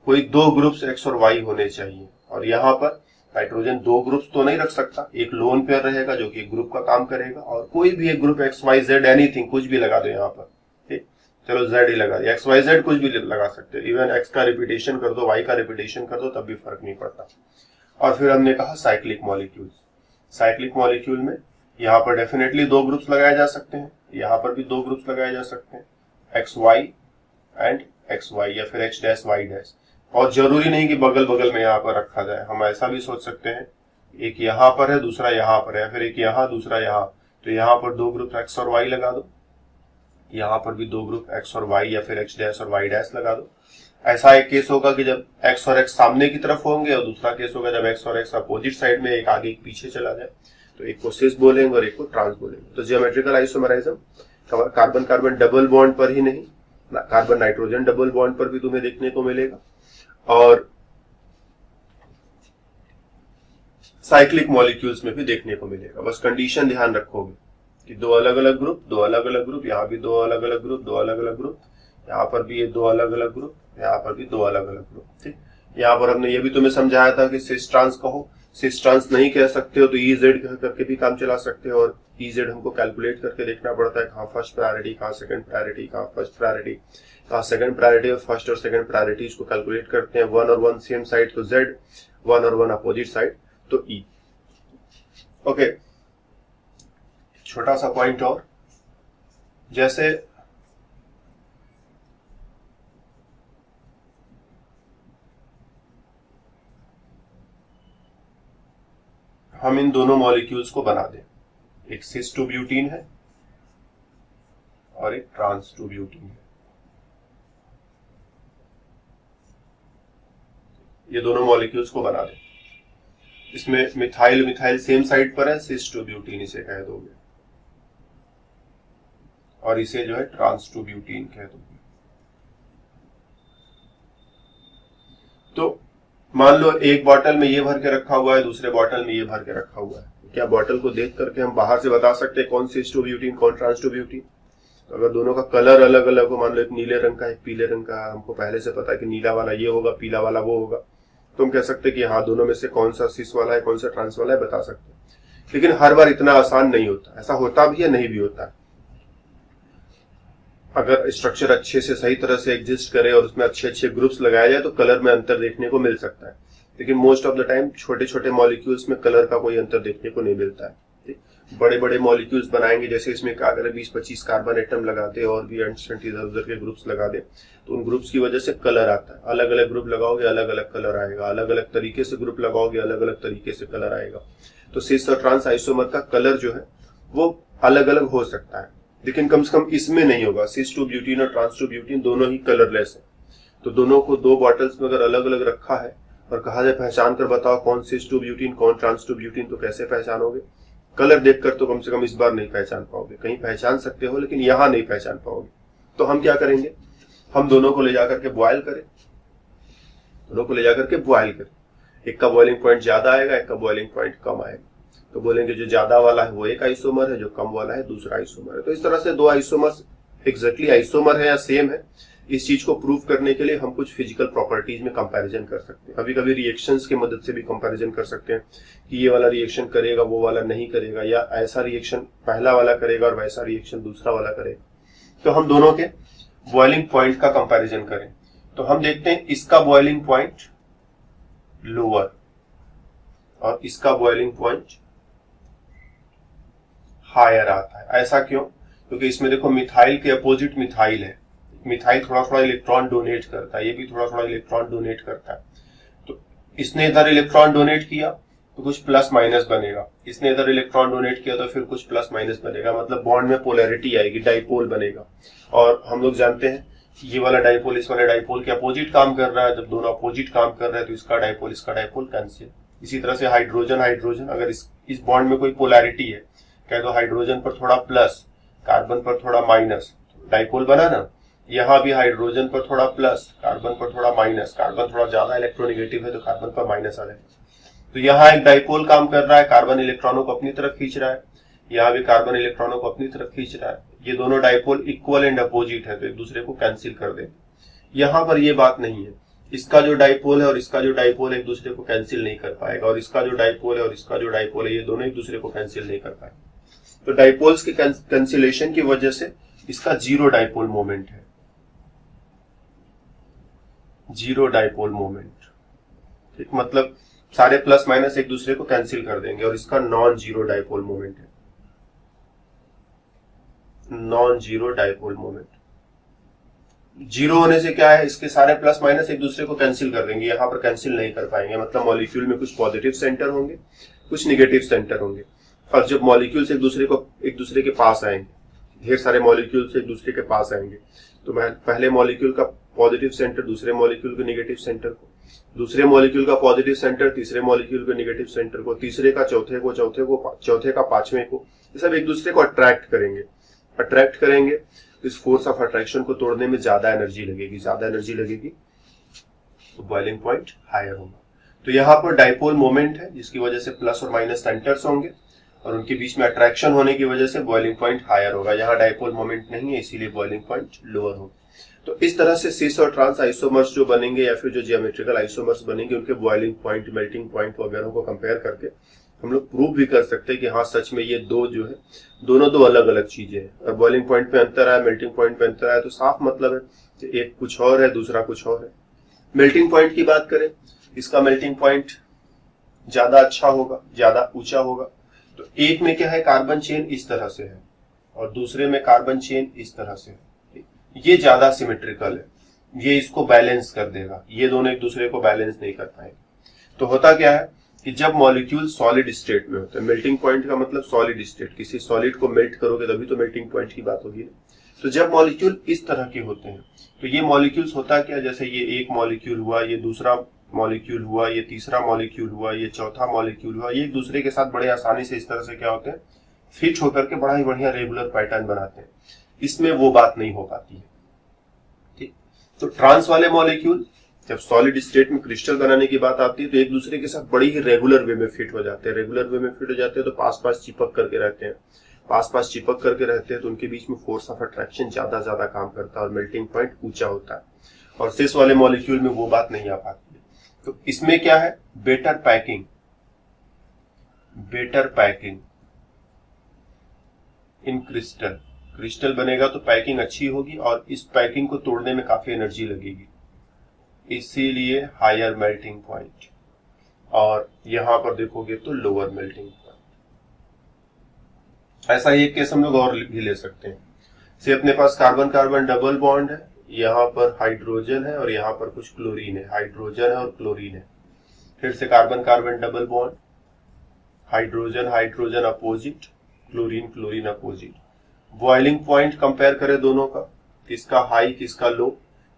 कोई दो ग्रुप्स एक्स और वाई होने चाहिए, और यहाँ पर नाइट्रोजन दो ग्रुप्स तो नहीं रख सकता, एक लोन पेयर रहेगा जो कि एक ग्रुप का काम करेगा, और कोई भी एक group X Y Z anything कुछ भी लगा दो यहाँ पर, ठीक। चलो जेड ही लगा दिया, एक्स वाई जेड कुछ भी लगा सकते हो, इवन एक्स का रिपीटेशन कर दो, वाई का रिपीटेशन कर दो, तब भी फर्क नहीं पड़ता। और फिर हमने कहा साइक्लिक मॉलिक्यूल। साइक्लिक मॉलिक्यूल में यहाँ पर डेफिनेटली दो ग्रुप्स लगाए जा सकते हैं, यहाँ पर भी दो ग्रुप्स लगाए जा सकते हैं, X Y and X Y, या फिर एक्स डैश वाई डैश। और जरूरी नहीं कि बगल बगल में यहाँ पर रखा जाए, हम ऐसा भी सोच सकते हैं एक यहाँ पर है दूसरा यहाँ पर है, या फिर एक यहाँ दूसरा यहाँ, तो यहाँ पर दो ग्रुप एक्स और वाई लगा दो, यहाँ पर भी दो ग्रुप एक्स और वाई या फिर एक्स डैश और वाई डैश लगा दो। ऐसा एक केस होगा कि जब एक्स और एक्स सामने की तरफ होंगे, और दूसरा केस होगा जब एक्स और एक्स अपोजिट साइड में, एक आगे एक पीछे चला जाए, तो एक को सिस बोलेंगे और एक को ट्रांस बोलेंगे। तो geometrical isomerism carbon carbon double bond पर ही नहीं, कार्बन नाइट्रोजन डबल बॉन्ड पर भी तुम्हें देखने को मिलेगा, और साइक्लिक मॉलिक्यूल्स में भी देखने को मिलेगा। बस कंडीशन ध्यान रखोगे कि दो अलग अलग ग्रुप, यहाँ भी दो अलग अलग ग्रुप, यहाँ पर भी ये दो अलग अलग ग्रुप, यहाँ पर भी दो अलग अलग ग्रुप, ठीक। यहाँ पर हमने ये भी तुम्हें समझाया था कि सिस ट्रांस कहो, सिस ट्रांस नहीं कह सकते हो तो EZ कह करके भी काम चला सकते हो, और EZ हमको कैलकुलेट करके देखना पड़ता है, कहाँ फर्स्ट प्रायोरिटी, कहाँ सेकंड प्रायोरिटी, कहाँ फर्स्ट प्रायोरिटी, कहाँ सेकंड प्रायोरिटी, और फर्स्ट और सेकंड प्रायोरिटीज को कैलकुलेट करते हैं। 1 और 1 सेम साइड तो Z, 1 और 1 अपोजिट साइड तो E। ओके, छोटा सा पॉइंट और, जैसे हम इन दोनों मॉलिक्यूल्स को बना दें, एक सिस 2 ब्यूटीन है और एक ट्रांस 2 ब्यूटीन है, ये दोनों मॉलिक्यूल्स को बना दें। इसमें मिथाइल मिथाइल सेम साइड पर है, सिस 2 ब्यूटीन इसे कह दोगे, और इसे जो है ट्रांस 2 ब्यूटीन कह दोगे। तो मान लो एक बोतल में ये भर के रखा हुआ है, दूसरे बोतल में ये भर के रखा हुआ है, क्या बोतल को देख करके हम बाहर से बता सकते हैं कौन सिस 2 ब्यूटीन कौन ट्रांस 2 ब्यूटीन? तो अगर दोनों का कलर अलग अलग हो, मान लो एक नीले रंग का एक पीले रंग का, हमको पहले से पता है कि नीला वाला ये होगा, पीला वाला वो होगा, तो हम कह सकते हैं कि हाँ दोनों में से कौन सा सिस वाला है कौन सा ट्रांस वाला है, बता सकते हैं। लेकिन हर बार इतना आसान नहीं होता, ऐसा होता भी है नहीं भी होता है। अगर स्ट्रक्चर अच्छे से सही तरह से एग्जिस्ट करे और उसमें अच्छे अच्छे ग्रुप्स लगाए जाए तो कलर में अंतर देखने को मिल सकता है, लेकिन मोस्ट ऑफ द टाइम छोटे छोटे मॉलिक्यूल्स में कलर का कोई अंतर देखने को नहीं मिलता है, ठीक। बड़े बड़े मॉलिक्यूल्स बनाएंगे, जैसे इसमें अगर 20-25 कार्बन एटम लगा दे और भी अंट इधर उधर के ग्रुप्स लगा दे तो उन ग्रुप्स की वजह से कलर आता है। अलग अलग ग्रुप लगाओगे अलग अलग कलर आएगा, अलग अलग तरीके से ग्रुप लगाओगे अलग अलग तरीके से कलर आएगा। तो सिस और ट्रांस आइसोमर का कलर जो है वो अलग अलग हो सकता है, लेकिन कम से कम इसमें नहीं होगा। सिस टू ब्यूटीन और ट्रांस टू ब्यूटीन दोनों ही कलरलेस है। तो दोनों को 2 बॉटल्स में अगर अलग अलग रखा है और कहा जाए पहचान कर बताओ कौन सिस टू ब्यूटीन कौन ट्रांस टू ब्यूटीन, तो कैसे पहचानोगे? कलर देखकर तो कम से कम इस बार नहीं पहचान पाओगे, कहीं पहचान सकते हो लेकिन यहां नहीं पहचान पाओगे। तो हम क्या करेंगे, हम दोनों को ले जाकर के बॉयल करें, दोनों को ले जाकर के बॉयल करें। एक का बॉइलिंग पॉइंट ज्यादा आएगा, एक का बॉइलिंग पॉइंट कम आएगा। तो बोलेंगे जो ज्यादा वाला है वो एक आइसोमर है, जो कम वाला है दूसरा आइसोमर है। तो इस तरह से 2 आइसोमर्स एग्जैक्टली आइसोमर है या सेम है, इस चीज को प्रूव करने के लिए हम कुछ फिजिकल प्रॉपर्टीज में कंपैरिजन कर सकते हैं। कभी कभी रिएक्शंस की मदद से भी कंपैरिजन कर सकते हैं कि ये वाला रिएक्शन करेगा वो वाला नहीं करेगा, या ऐसा रिएक्शन पहला वाला करेगा और वैसा रिएक्शन दूसरा वाला करेगा। तो हम दोनों के बॉइलिंग पॉइंट का कंपैरिजन करें तो हम देखते हैं इसका बॉइलिंग पॉइंट लोअर और इसका बॉइलिंग पॉइंट हायर आता है। ऐसा क्यों? क्योंकि इसमें देखो मिथाइल के अपोजिट मिथाइल है, मिथाइल थोड़ा थोड़ा इलेक्ट्रॉन डोनेट करता है, ये भी थोड़ा थोड़ा इलेक्ट्रॉन डोनेट करता है। तो इसने इधर इलेक्ट्रॉन डोनेट किया तो कुछ प्लस माइनस बनेगा, इसने इधर इलेक्ट्रॉन डोनेट किया तो फिर कुछ प्लस माइनस बनेगा, मतलब बॉन्ड में पोलैरिटी आएगी, डाइपोल बनेगा। और हम लोग जानते हैं ये वाला डाइपोल इस वाले डाइपोल के अपोजिट काम कर रहा है। जब दोनों अपोजिट काम कर रहे हैं तो इसका डाइपोल कैंसिल। इसी तरह से हाइड्रोजन हाइड्रोजन, अगर इस बॉन्ड में कोई पोलैरिटी है, कह दो हाइड्रोजन पर थोड़ा प्लस कार्बन पर थोड़ा माइनस, डाइपोल बना ना। यहाँ भी हाइड्रोजन पर थोड़ा प्लस कार्बन पर थोड़ा माइनस, कार्बन थोड़ा ज्यादा इलेक्ट्रोनेगेटिव है तो कार्बन पर माइनस आ जाएगा। तो यहाँ एक डाइपोल काम कर रहा है, कार्बन इलेक्ट्रॉनों को अपनी तरफ खींच रहा है, यहाँ भी कार्बन इलेक्ट्रॉनों को अपनी तरफ खींच रहा है। ये दोनों डाइपोल इक्वल एंड अपोजिट है तो एक दूसरे को कैंसिल कर दे। यहाँ पर ये बात नहीं है, इसका जो डाइपोल है और इसका जो डाइपोल है एक दूसरे को कैंसिल नहीं कर पाएगा, और इसका जो डाइपोल है और इसका जो डाइपोल है ये दोनों एक दूसरे को कैंसिल नहीं कर पाएंगे। तो डाइपोल्स के कैंसिलेशन की वजह से इसका जीरो डाइपोल मोमेंट है, जीरो डाइपोल मोमेंट। ठीक, मतलब सारे प्लस माइनस एक दूसरे को कैंसिल कर देंगे, और इसका नॉन जीरो डाइपोल मोमेंट है, non zero dipole moment. Zero होने से क्या है, इसके सारे प्लस माइनस एक दूसरे को कैंसिल कर देंगे, यहां पर कैंसिल नहीं कर पाएंगे। मतलब मॉलिक्यूल में कुछ पॉजिटिव सेंटर होंगे कुछ निगेटिव सेंटर होंगे, और जब मॉलिक्यूल्स एक दूसरे के पास आएंगे, ढेर सारे मॉलिक्यूल्स एक दूसरे के पास आएंगे, तो पहले मॉलिक्यूल का पॉजिटिव सेंटर दूसरे मॉलिक्यूल के नेगेटिव सेंटर को, दूसरे मॉलिक्यूल का पॉजिटिव सेंटर तीसरे मॉलिक्यूल के नेगेटिव सेंटर को, तीसरे का चौथे को, चौथे का पांचवें को, ये सब एक दूसरे को अट्रैक्ट करेंगे। इस फोर्स ऑफ अट्रैक्शन को तोड़ने में ज्यादा एनर्जी लगेगी, तो बॉइलिंग पॉइंट हायर होगा। तो यहाँ पर डाइपोल मोमेंट है जिसकी वजह से प्लस और माइनस सेंटर्स होंगे, और उनके बीच में अट्रैक्शन होने की वजह से बॉइलिंग पॉइंट हायर होगा। यहाँ डाइपोल मोमेंट नहीं है इसीलिए बॉइलिंग पॉइंट लोअर होगा। तो इस तरह से सिस और ट्रांस आइसोमर्स जो बनेंगे या फिर जो जियोमेट्रिकल आइसोमर्स बनेंगे, उनके बॉइलिंग पॉइंट, मेल्टिंग पॉइंट वगैरह को कंपेयर करके हम लोग प्रूव भी कर सकते हैं कि हाँ सच में ये दो जो है दोनों दो अलग अलग चीजें हैं। और बॉइलिंग पॉइंट पे अंतर है, मेल्टिंग पॉइंट पे अंतर है, तो साफ मतलब है कि एक कुछ और है दूसरा कुछ और है। मेल्टिंग पॉइंट की बात करें, इसका मेल्टिंग पॉइंट ज्यादा अच्छा होगा, ज्यादा ऊंचा होगा। तो एक में क्या है, कार्बन चेन इस तरह से है और दूसरे में कार्बन चेन इस तरह से है, ये ज्यादा सिमेट्रिकल है, ये इसको बैलेंस कर देगा, ये दोनों एक दूसरे को बैलेंस नहीं कर पाएंगे। तो होता क्या है कि जब मॉलिक्यूल सॉलिड स्टेट में होते हैं, मेल्टिंग पॉइंट का मतलब सॉलिड स्टेट, किसी सॉलिड को मेल्ट करोगे तभी तो मेल्टिंग पॉइंट की बात होगी। तो जब मॉलिक्यूल इस तरह के होते हैं तो ये मॉलिक्यूल्स होता क्या, जैसे ये एक मॉलिक्यूल हुआ, ये दूसरा मॉलिक्यूल हुआ, ये तीसरा मॉलिक्यूल हुआ, ये चौथा मॉलिक्यूल हुआ, ये एक दूसरे के साथ बड़े आसानी से इस तरह से क्या होते हैं, फिट होकर के बड़ा ही बढ़िया रेगुलर पैटर्न बनाते हैं। इसमें वो बात नहीं हो पाती है। ठीक, तो ट्रांस वाले मॉलिक्यूल जब सॉलिड स्टेट में क्रिस्टल बनाने की बात आती है तो एक दूसरे के साथ बड़ी ही रेगुलर वे में फिट हो जाते हैं। रेगुलर वे में फिट हो जाते हैं तो पास पास चिपक करके रहते हैं, तो उनके बीच में फोर्स ऑफ अट्रैक्शन ज्यादा काम करता है और मेल्टिंग पॉइंट ऊंचा होता है। और सिस वाले मॉलिक्यूल में वो बात नहीं आ पाती है। तो इसमें क्या है, बेटर पैकिंग इन क्रिस्टल बनेगा तो पैकिंग अच्छी होगी, और इस पैकिंग को तोड़ने में काफी एनर्जी लगेगी, इसीलिए हायर मेल्टिंग पॉइंट। और यहां पर देखोगे तो लोअर मेल्टिंग पॉइंट। ऐसा ही एक केस हम लोग और भी ले सकते हैं। से अपने पास कार्बन कार्बन डबल बॉन्ड है, यहाँ पर हाइड्रोजन है और यहाँ पर कुछ क्लोरीन है, हाइड्रोजन है और क्लोरीन है। फिर से carbon carbon double bond, hydrogen hydrogen opposite, chlorine chlorine opposite. Boiling point compare करें दोनों का, किसका हाई किसका लो,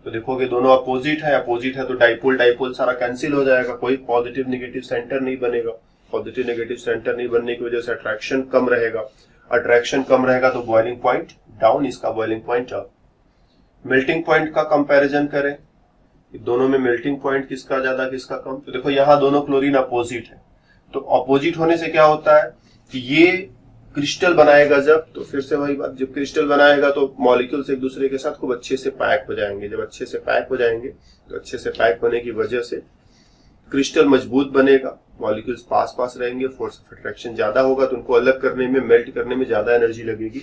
तो देखोगे दोनों अपोजिट है तो डाइपोल डाइपोल सारा कैंसिल हो जाएगा, कोई पॉजिटिव नेगेटिव सेंटर नहीं बनेगा। पॉजिटिव नेगेटिव सेंटर नहीं बनने की वजह से अट्रैक्शन कम रहेगा, अट्रैक्शन कम रहेगा तो बॉइलिंग पॉइंट डाउन, इसका boiling point up. Melting point का कंपैरिजन करें, दोनों में मेल्टिंग पॉइंट किसका ज्यादा किसका कम, तो देखो यहाँ दोनों क्लोरीन अपोजिट है, तो अपोजिट होने से क्या होता है कि ये क्रिस्टल बनाएगा जब, तो फिर से वही बात, जब क्रिस्टल बनाएगा तो मॉलिक्यूल्स एक दूसरे के साथ खूब अच्छे से पैक हो जाएंगे। जब अच्छे से पैक हो जाएंगे तो अच्छे से पैक होने की वजह से क्रिस्टल मजबूत बनेगा, मॉलिक्यूल्स पास पास रहेंगे, फोर्स ऑफ अट्रैक्शन ज्यादा होगा, तो उनको अलग करने में मेल्ट करने में ज्यादा एनर्जी लगेगी,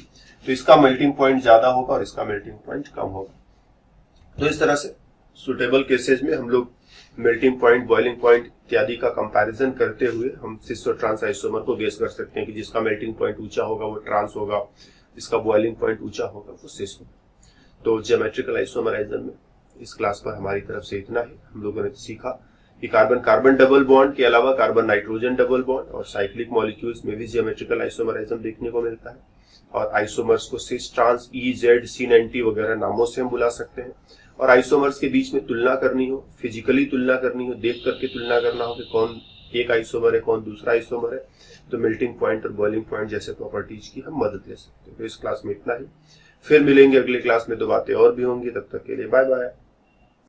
तो इसका मेल्टिंग पॉइंट ज्यादा होगा और इसका मेल्टिंग पॉइंट कम होगा। तो इस तरह से सुटेबल केसेज में हम लोग मेल्टिंग पॉइंट, बॉइलिंग पॉइंट इत्यादि का कंपैरिजन करते हुए हम सिस और ट्रांस आइसोमर को गेस कर सकते हैं कि जिसका मेल्टिंग पॉइंट ऊंचा होगा वो ट्रांस होगा, जिसका बॉइलिंग पॉइंट ऊंचा होगा वो सिस होगा। तो ज्योमेट्रिकल आइसोमराइज्म में इस क्लास पर हमारी तरफ से इतना ही। हम लोगों ने सीखा कि कार्बन कार्बन डबल बॉन्ड के अलावा कार्बन नाइट्रोजन डबल बॉन्ड और साइक्लिक मॉलिक्यूल्स में भी ज्योमेट्रिकल आइसोमराइज्म देखने को मिलता है, और आइसोमर्स को सिस, ट्रांस, ई, जेड, सिन, एंटी वगैरह नामों से हम बुला सकते हैं। और आइसोमर्स के बीच में तुलना करनी हो, फिजिकली तुलना करनी हो, देख करके तुलना करना हो कि कौन एक आइसोमर है कौन दूसरा आइसोमर है, तो मेल्टिंग पॉइंट और बॉइलिंग पॉइंट जैसे प्रॉपर्टीज की हम मदद ले सकते हैं। तो इस क्लास में इतना ही, फिर मिलेंगे अगली क्लास में, तो बातें और भी होंगी। तब तक के लिए बाय बाय।